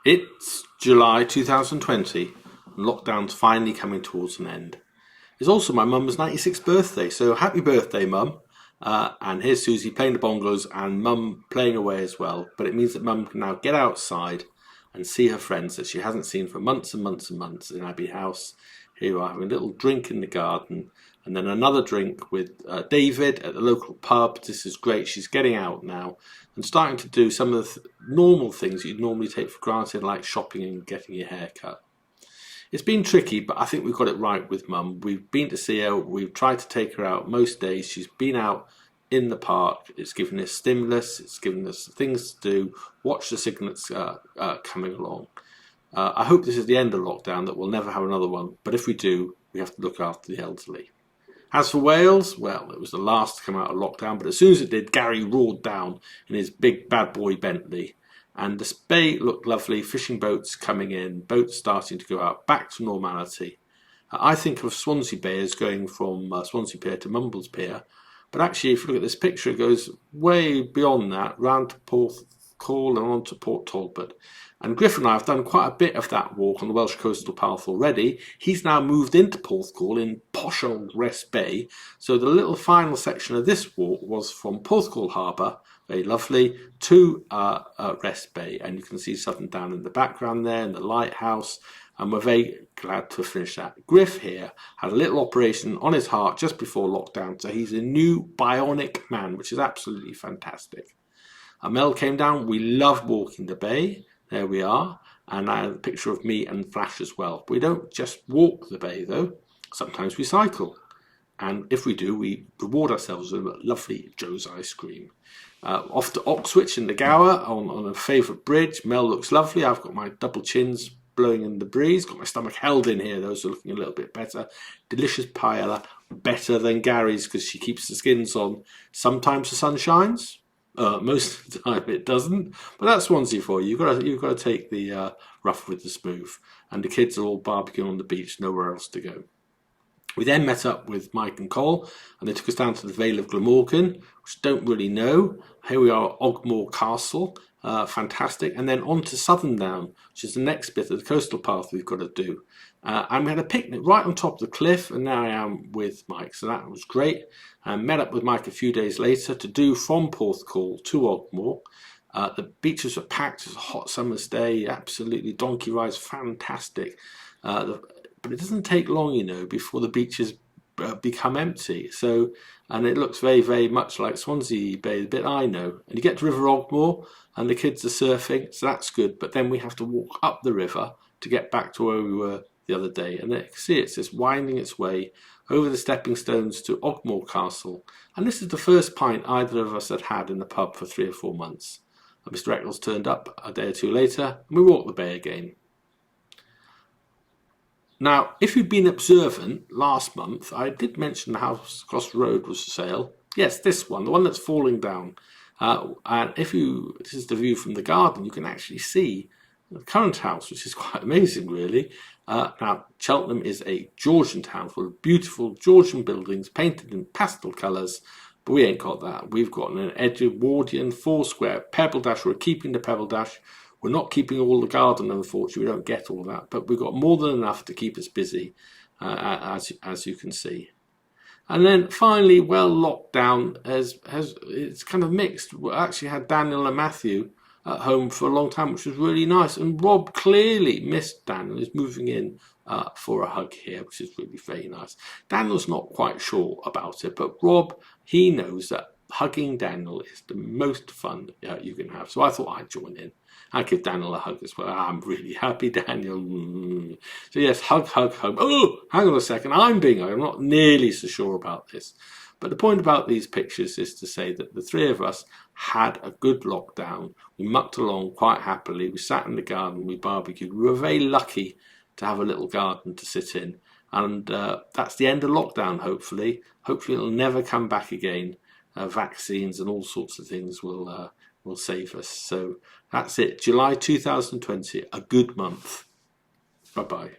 It's July 2020, and lockdown's finally coming towards an end. It's also my mum's 96th birthday, so happy birthday, mum. And here's Susie playing the bongos and mum playing away as well. But it means that mum can now get outside and see her friends that she hasn't seen for months and months and months in Abbey House. Here you are having a little drink in the garden and then another drink with David at the local pub. This is great. She's getting out now and starting to do some of the normal things you'd normally take for granted, like shopping and getting your hair cut. It's been tricky, but I think we've got it right with mum. We've been to see her. We've tried to take her out most days. She's been out in the park. It's given us stimulus. It's given us things to do. Watch the signals coming along. I hope this is the end of lockdown, that we'll never have another one. But if we do, we have to look after the elderly. As for Wales, well, it was the last to come out of lockdown. But as soon as it did, Gary roared down in his big bad boy Bentley. And the bay looked lovely, fishing boats coming in, boats starting to go out, back to normality. I think of Swansea Bay as going from Swansea Pier to Mumbles Pier, but actually if you look at this picture it goes way beyond that, round to Porthcawl and on to Port Talbot. And Griff and I have done quite a bit of that walk on the Welsh Coastal Path already. He's now moved into Porthcawl in posh old Rest Bay, so the little final section of this walk was from Porthcawl Harbour, very lovely, to Rest Bay, and you can see Southern Down in the background there and the lighthouse, and we're very glad to finish that. Griff here had a little operation on his heart just before lockdown, so he's a new bionic man, which is absolutely fantastic. Mel came down. We loved walking the bay. There we are, and I have a picture of me and Flash as well. We don't just walk the bay though, sometimes we cycle. And if we do, we reward ourselves with a lovely Joe's ice cream. Off to Oxwich in the Gower on a favourite bridge. Mel looks lovely. I've got my double chins blowing in the breeze. Got my stomach held in here. Those are looking a little bit better. Delicious paella. Better than Gary's because she keeps the skins on. Sometimes the sun shines. Most of the time it doesn't. But that's Swansea for you. You've got to take the rough with the smooth. And the kids are all barbecuing on the beach. Nowhere else to go. We then met up with Mike and Cole, and they took us down to the Vale of Glamorgan, which I don't really know. Here we are at Ogmore Castle, fantastic. And then on to Southern Down, which is the next bit of the coastal path we've got to do. And we had a picnic right on top of the cliff, and now I am with Mike, so that was great. I met up with Mike a few days later to do from Porthcawl to Ogmore. The beaches were packed. It was a hot summer's day, absolutely. Donkey rides, fantastic. But it doesn't take long, you know, before the beaches become empty. So, and it looks very, very much like Swansea Bay, the bit I know. And you get to River Ogmore and the kids are surfing, so that's good. But then we have to walk up the river to get back to where we were the other day. And you can see it's just winding its way over the stepping stones to Ogmore Castle. And this is the first pint either of us had had in the pub for 3 or 4 months. And Mr. Eccles turned up a day or two later and we walked the bay again. Now, if you'd been observant last month, I did mention the house across the road was for sale. Yes, this one, the one that's falling down. And this is the view from the garden, you can actually see the current house, which is quite amazing, really. Now, Cheltenham is a Georgian town full of beautiful Georgian buildings painted in pastel colours, but we ain't got that. We've got an Edwardian 4-square Pebble Dash. We're keeping the Pebble Dash. We're not keeping all the garden, unfortunately. We don't get all that, but we've got more than enough to keep us busy, as you can see. And then finally, well, lockdown it's kind of mixed. We actually had Daniel and Matthew at home for a long time, which was really nice. And Rob clearly missed Daniel. He's moving in for a hug here, which is really very nice. Daniel's not quite sure about it, but Rob, he knows that hugging Daniel is the most fun you can have. So I thought I'd join in. I'd give Daniel a hug as well. I'm really happy, Daniel. So yes, hug, hug, hug. Oh, hang on a second. I'm not nearly so sure about this. But the point about these pictures is to say that the three of us had a good lockdown. We mucked along quite happily. We sat in the garden. We barbecued. We were very lucky to have a little garden to sit in. And that's the end of lockdown, hopefully. Hopefully it'll never come back again. Vaccines and all sorts of things will save us. So that's it. July 2020, a good month. Bye-bye.